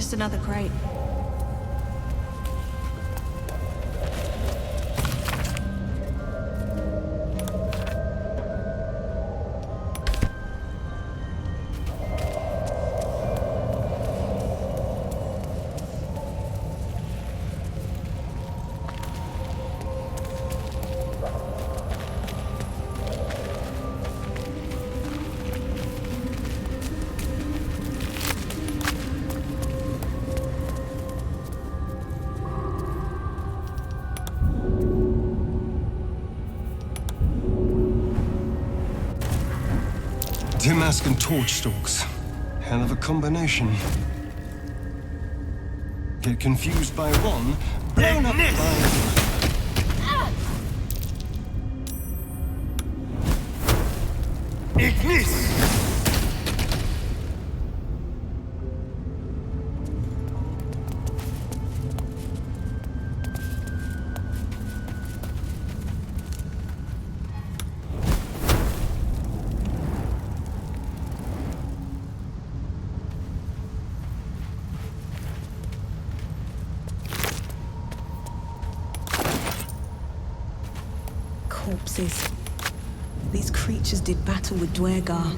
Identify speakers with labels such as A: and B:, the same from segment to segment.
A: Just another crate.
B: Damask and torch stalks. Hell of a combination. Get confused by one, blown up by... Ignis!
A: Corpses. These creatures did battle with Dwergar.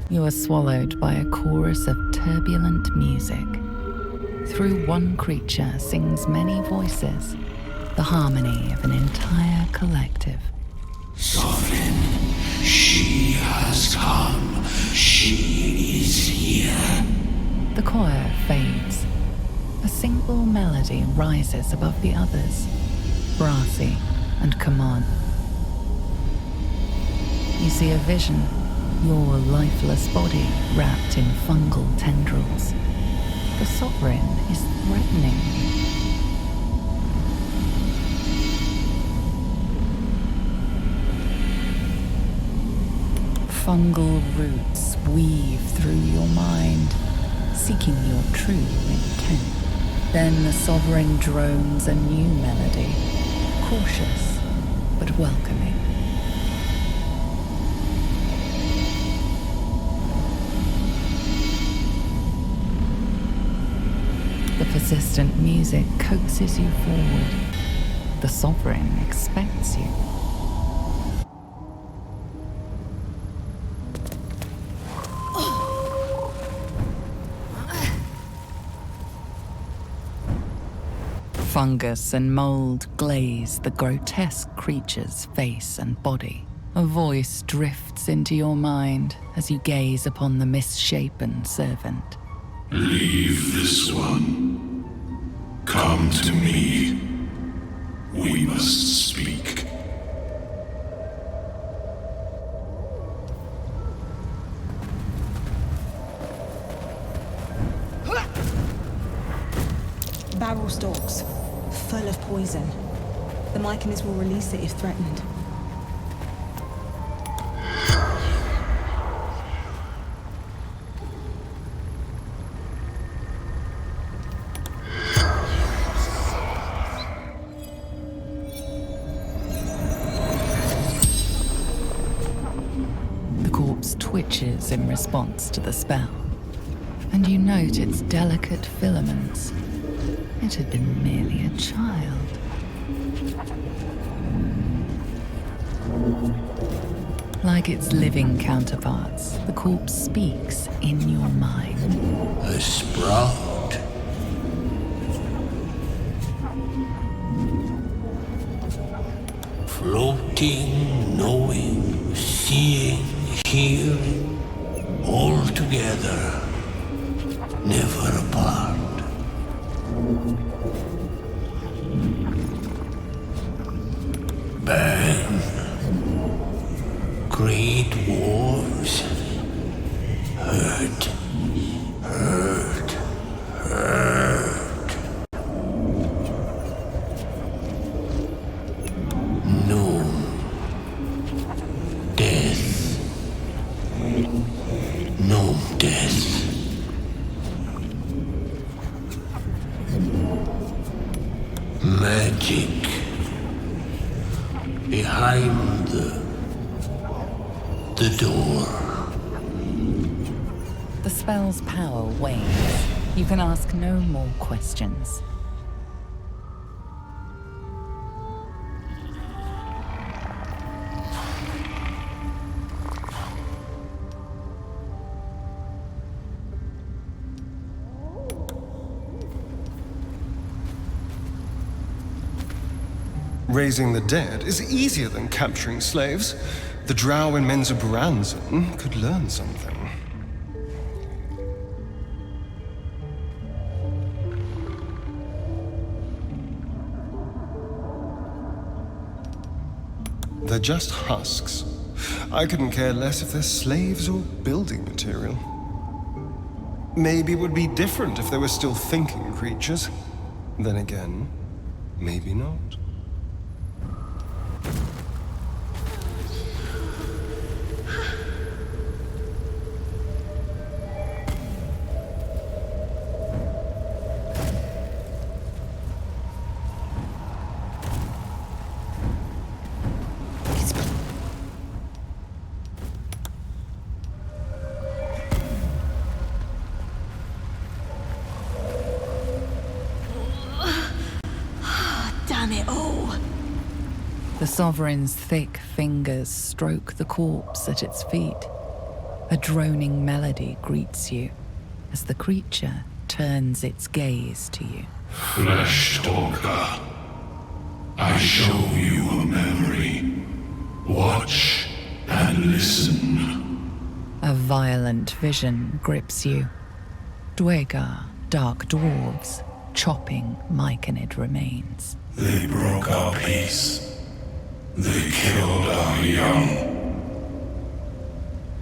C: You are swallowed by a chorus of turbulent music. Through one creature sings many voices, the harmony of an entire collective.
D: Sovereign, she has come. She is here.
C: The choir fades. A single melody rises above the others, brassy and command. You see a vision. Your lifeless body wrapped in fungal tendrils. The Sovereign is threatening you. Fungal roots weave through your mind, seeking your true intent. Then the Sovereign drones a new melody, cautious but welcoming. The persistent music coaxes you forward. The Sovereign expects you. Fungus and mold glaze the grotesque creature's face and body. A voice drifts into your mind as you gaze upon the misshapen servant.
D: Leave this one. Come to me. We must speak.
A: Barrel stalks, full of poison. The myconid will release it if threatened.
C: corpse twitches in response to the spell, and you note its delicate filaments. It had been merely a child. Like its living counterparts, the corpse speaks in your mind.
E: A sprout. Floating, knowing, seeing, hearing, all together, never apart. Bang. Great wars. Hurt. Hurt. Hurt. No. Death. No death. Magic. Behind the door.
C: The spell's power wanes. You can ask no more questions.
B: Raising the dead is easier than capturing slaves. The Drow in Menzoberranzan could learn something. They're just husks. I couldn't care less if they're slaves or building material. Maybe it would be different if they were still thinking creatures. Then again, maybe not.
C: The Sovereign's thick fingers stroke the corpse at its feet. A droning melody greets you as the creature turns its gaze to you.
D: Flesh Talker, I show you a memory. Watch and listen.
C: A violent vision grips you. Dwegar, dark dwarves, chopping myconid remains.
D: They broke our peace. They killed our young.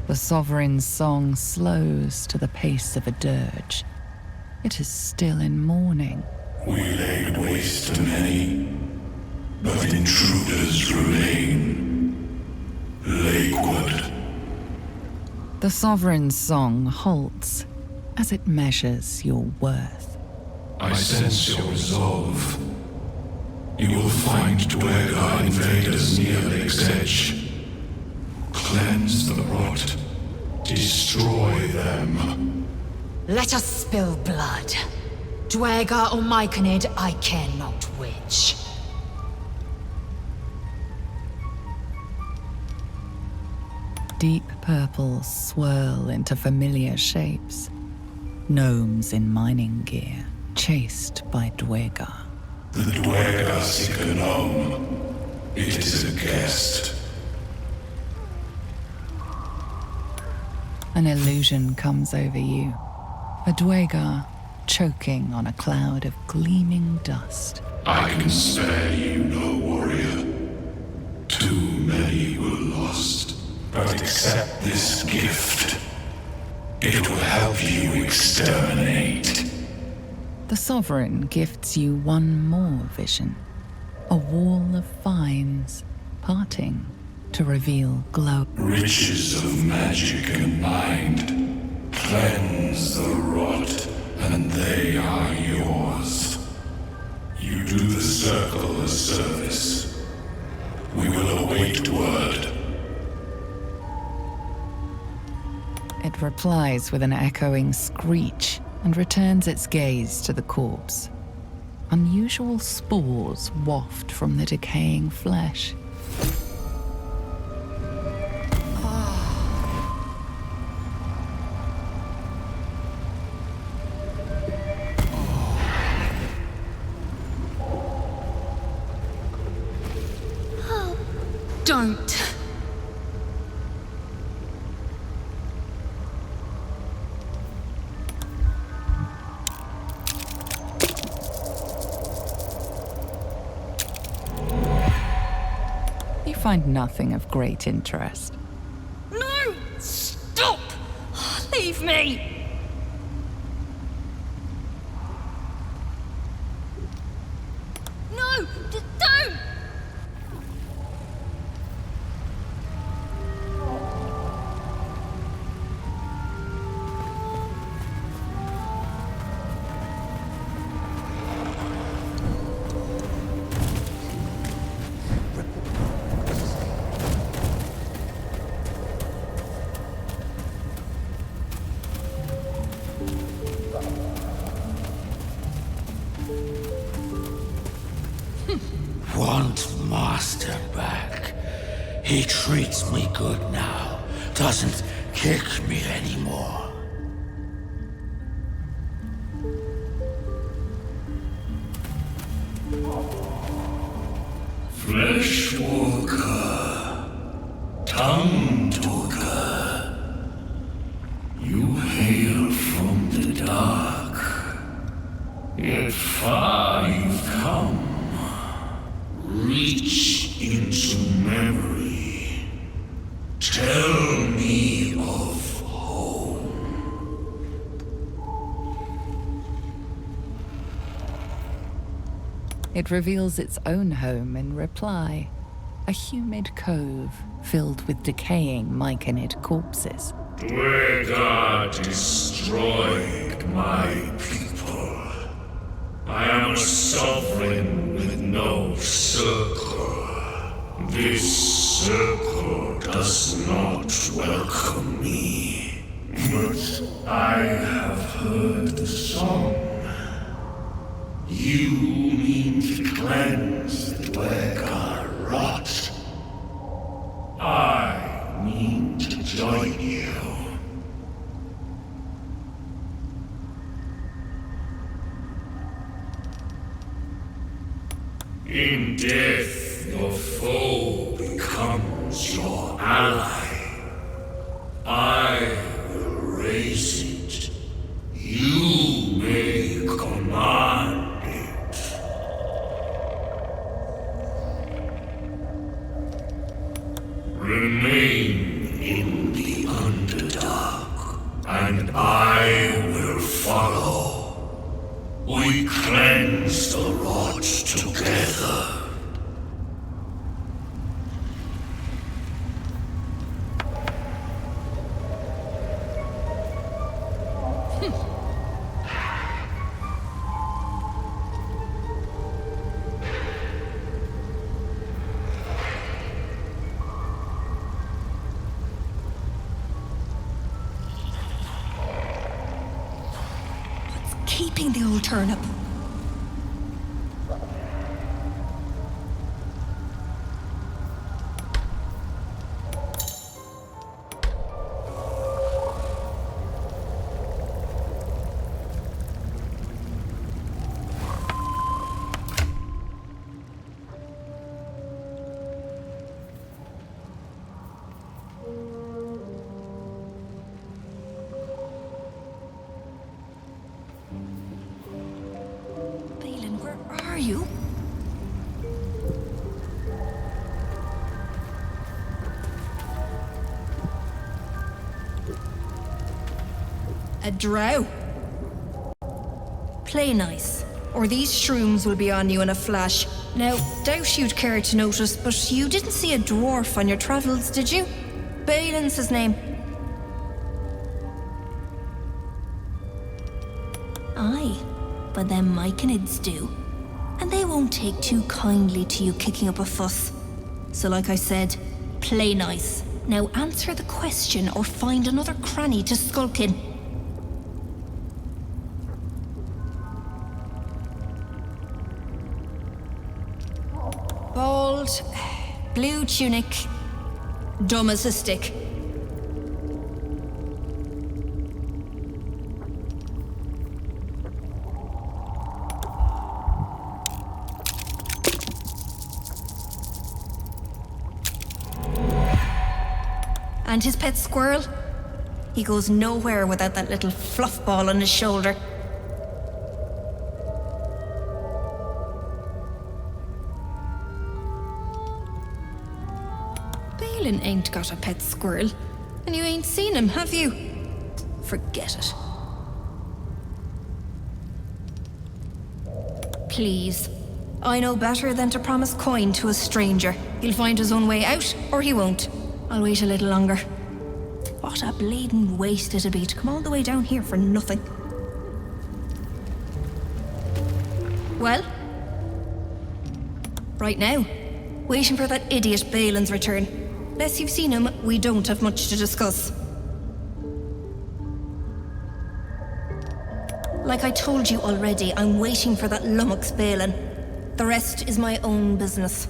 C: The Sovereign's song slows to the pace of a dirge. It is still in mourning.
D: We laid waste to many, but intruders remain. Lakewood.
C: The Sovereign's song halts as it measures your worth.
D: I sense your resolve. You will find Dwegar invaders near Lake's edge. Cleanse the rot. Destroy them.
F: Let us spill blood. Dwegar or myconid, I care not which.
C: Deep purples swirl into familiar shapes. Gnomes in mining gear, chased by Dwegar.
D: The Dwegar seek a gnome. It is a guest.
C: An illusion comes over you. A Dwegar choking on a cloud of gleaming dust.
D: I can spare you no warrior. Too many were lost. But accept this gift. It will help you exterminate.
C: The Sovereign gifts you one more vision. A wall of vines parting to reveal Glut.
D: Riches of magic and mind. Cleanse the rot, and they are yours. You do the circle a service. We will await word.
C: It replies with an echoing screech and returns its gaze to the corpse. Unusual spores waft from the decaying flesh.
F: Don't.
C: You find nothing of great interest.
F: No! Stop! Leave me! No! Don't!
E: Want master back. He treats me good now. Doesn't kick me anymore.
D: Fleshwalker, tongue talker, you hail from the dark, yet far you've come. Reach into memory. Tell me of home.
C: It reveals its own home in reply. A humid cove filled with decaying myconid corpses.
D: Dwegar destroyed my people. I am a sovereign with no circle. This circle does not welcome me. But I have heard the song. You mean to cleanse the Dwegar rot. I mean to join you. In death, your foe becomes your ally. I will raise it. You may command it. Remain in the Underdark, and I will follow. We cleanse the rot together.
A: Keeping the old turnip. Are you?
F: A drow. Play nice, or these shrooms will be on you in a flash. Now, doubt you'd care to notice, but you didn't see a dwarf on your travels, did you? Balin's his name. Aye, but them myconids do. And they won't take too kindly to you kicking up a fuss. So like I said, play nice. Now answer the question or find another cranny to skulk in. Bald, blue tunic, dumb as a stick. And his pet squirrel? He goes nowhere without that little fluff ball on his shoulder. Balin ain't got a pet squirrel. And you ain't seen him, have you? Forget it. Please. I know better than to promise coin to a stranger. He'll find his own way out, or he won't. I'll wait a little longer. What a bleeding waste it'd be to come all the way down here for nothing. Well? Right now. Waiting for that idiot Balin's return. Unless you've seen him, we don't have much to discuss. Like I told you already, I'm waiting for that lummox Balin. The rest is my own business.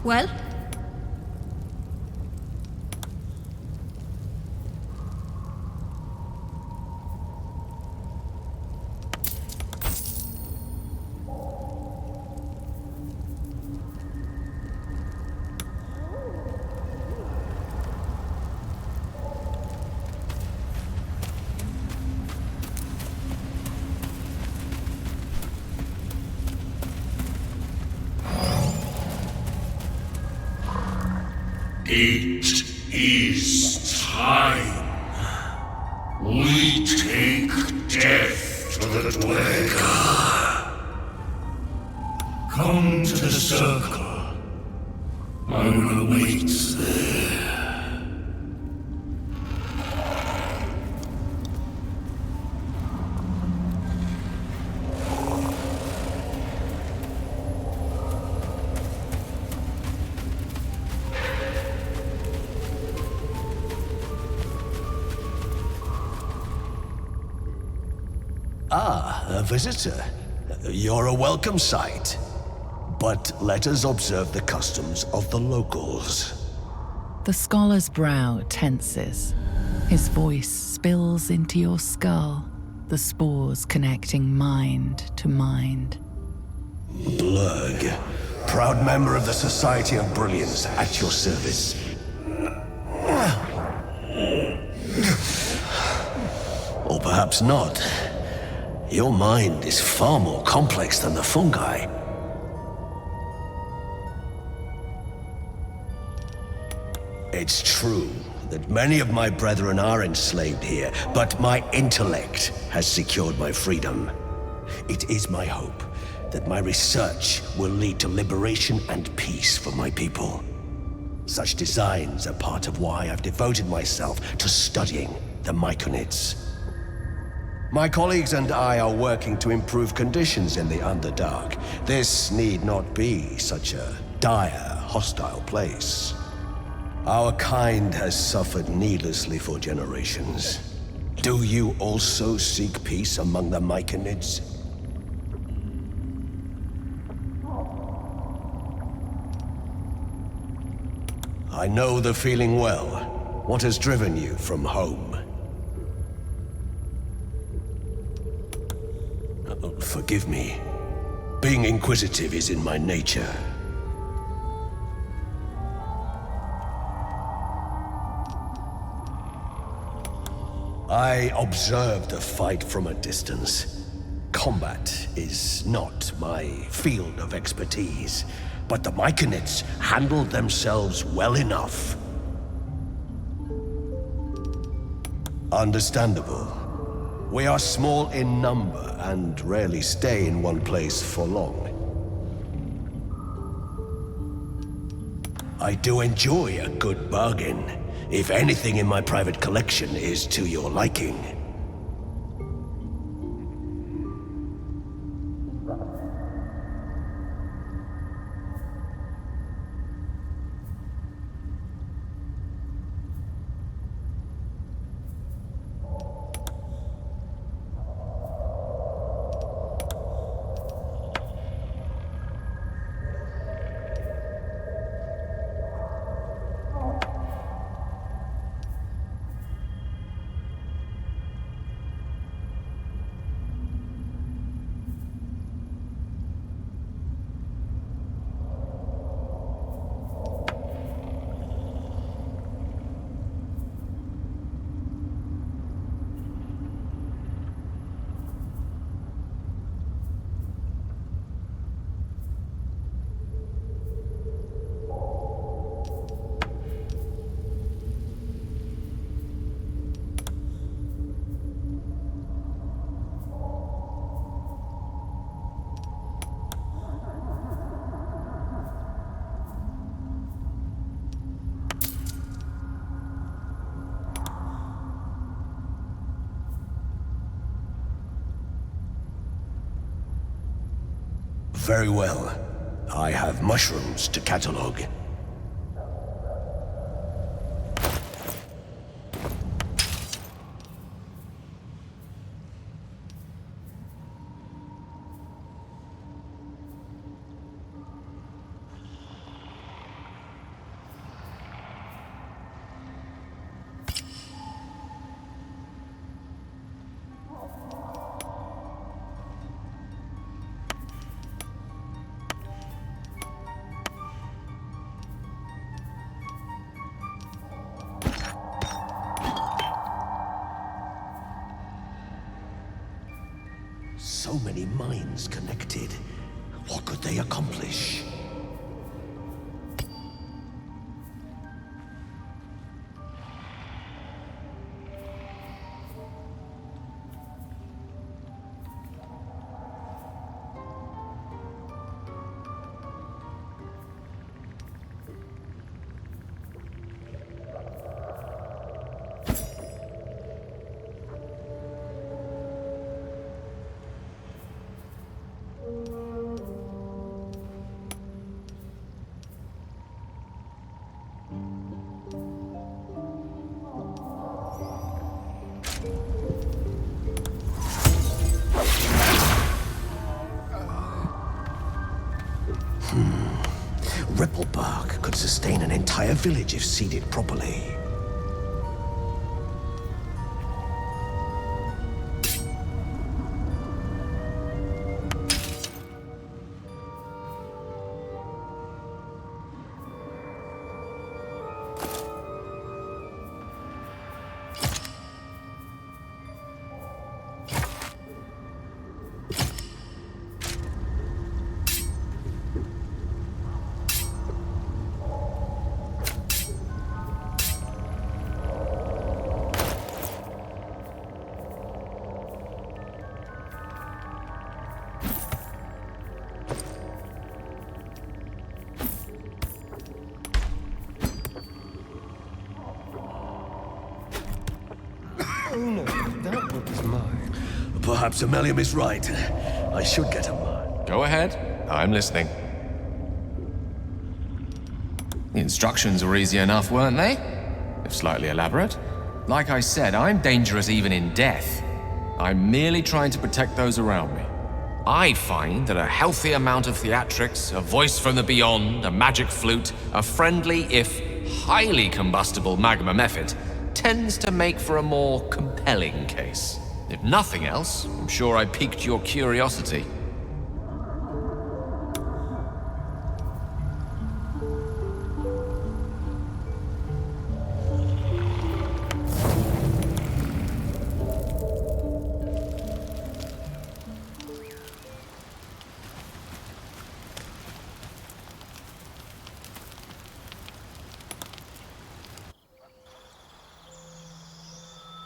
F: Well?
D: It is time. We take death to the Blurg. Come to the circle. I will await there.
G: A visitor. You're a welcome sight. But let us observe the customs of the locals.
C: The scholar's brow tenses. His voice spills into your skull, the spores connecting mind to mind.
G: Blurg, proud member of the Society of Brilliance, at your service. Or perhaps not. Your mind is far more complex than the fungi. It's true that many of my brethren are enslaved here, but my intellect has secured my freedom. It is my hope that my research will lead to liberation and peace for my people. Such designs are part of why I've devoted myself to studying the myconids. My colleagues and I are working to improve conditions in the Underdark. This need not be such a dire, hostile place. Our kind has suffered needlessly for generations. Do you also seek peace among the myconids? I know the feeling well. What has driven you from home? Forgive me. Being inquisitive is in my nature. I observed the fight from a distance. Combat is not my field of expertise, but the myconids handled themselves well enough. Understandable. We are small in number and rarely stay in one place for long. I do enjoy a good bargain, if anything in my private collection is to your liking. Very well. I have mushrooms to catalog. so many minds connected. What could they accomplish? Ripplebark could sustain an entire village if seeded properly.
B: Oh no, that book is mine.
G: Perhaps Ammelium is right. I should get a mine.
H: Go ahead. I'm listening. The instructions were easy enough, weren't they? If slightly elaborate. Like I said, I'm dangerous even in death. I'm merely trying to protect those around me. I find that a healthy amount of theatrics, a voice from the beyond, a magic flute, a friendly, if highly combustible magma method, tends to make for a more compelling case. If nothing else, I'm sure I piqued your curiosity.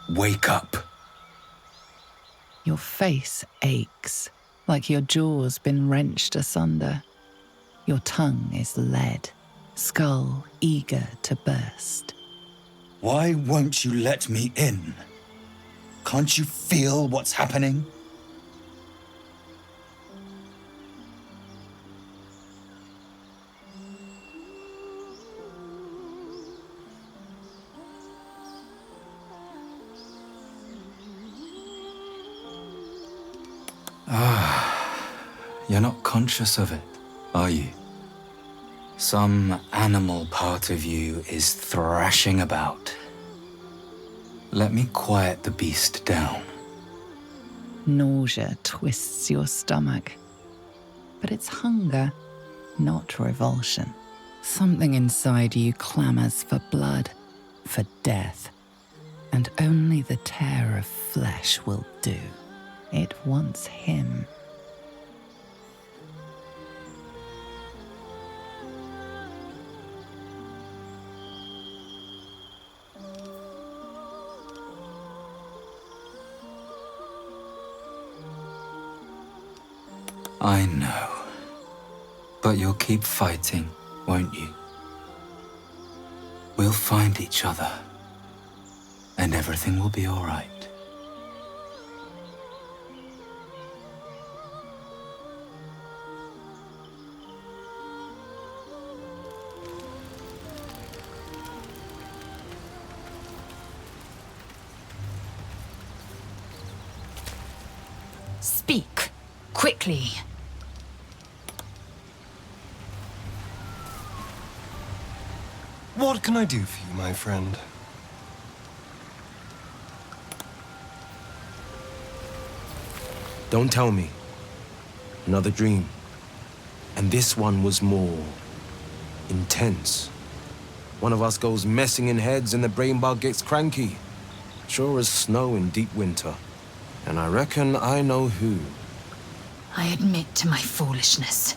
E: Wake up.
C: Your face aches, like your jaw's been wrenched asunder. Your tongue is lead, skull eager to burst.
I: Why won't you let me in? Can't you feel what's happening?
J: You're not conscious of it, are you? Some animal part of you is thrashing about. Let me quiet the beast down.
C: Nausea twists your stomach. But it's hunger, not revulsion. Something inside you clamors for blood, for death. And only the tear of flesh will do. It wants him.
J: I know. But you'll keep fighting, won't you? We'll find each other. And everything will be all right.
K: Speak. Quickly.
B: What can I do for you, my friend?
L: Don't tell me. Another dream. And this one was more intense. One of us goes messing in heads and the brain bug gets cranky. Sure as snow in deep winter. And I reckon I know who.
K: I admit to my foolishness.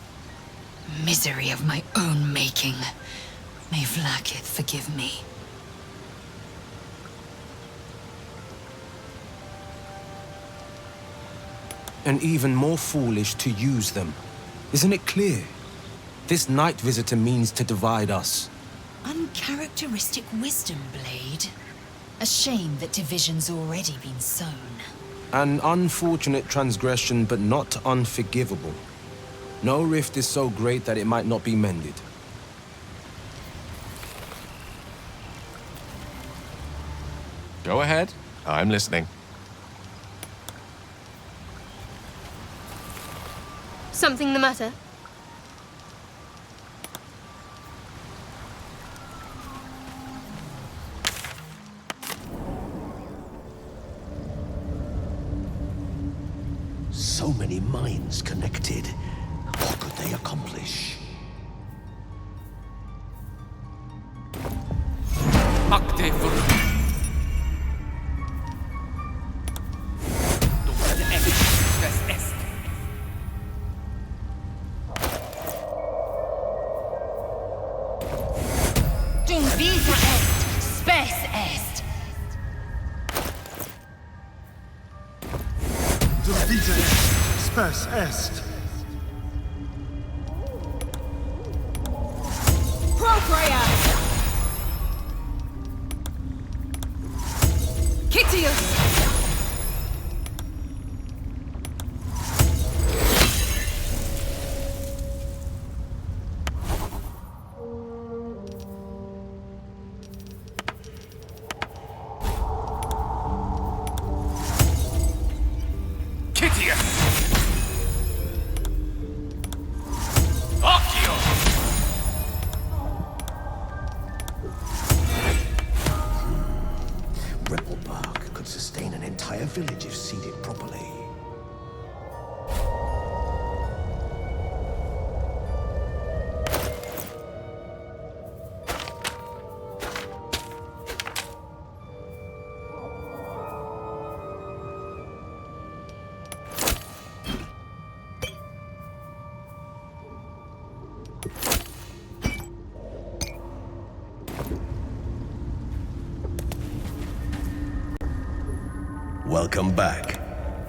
K: Misery of my own making. May Vlaakith forgive me.
L: And even more foolish to use them. Isn't it clear? This night visitor means to divide us.
K: Uncharacteristic wisdom, Blade. A shame that division's already been sown.
L: An unfortunate transgression, but not unforgivable. No rift is so great that it might not be mended.
H: Go ahead. I'm listening.
M: Something the matter?
G: So many minds connected. What could they accomplish?
K: Dum vita est, spes est.
N: Dum vita est, spes est.
K: Procreate! Kitius!
G: Bark could sustain an entire village if seeded properly. Welcome back.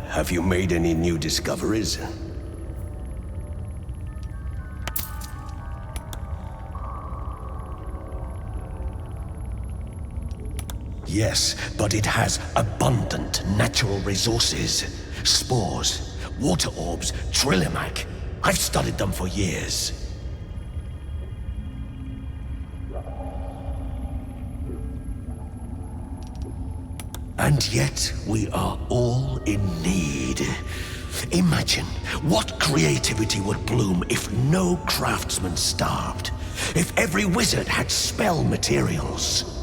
G: Have you made any new discoveries? Yes, but it has abundant natural resources. Spores, water orbs, trillimac. I've studied them for years. And yet, we are all in need. Imagine what creativity would bloom if no craftsman starved. If every wizard had spell materials.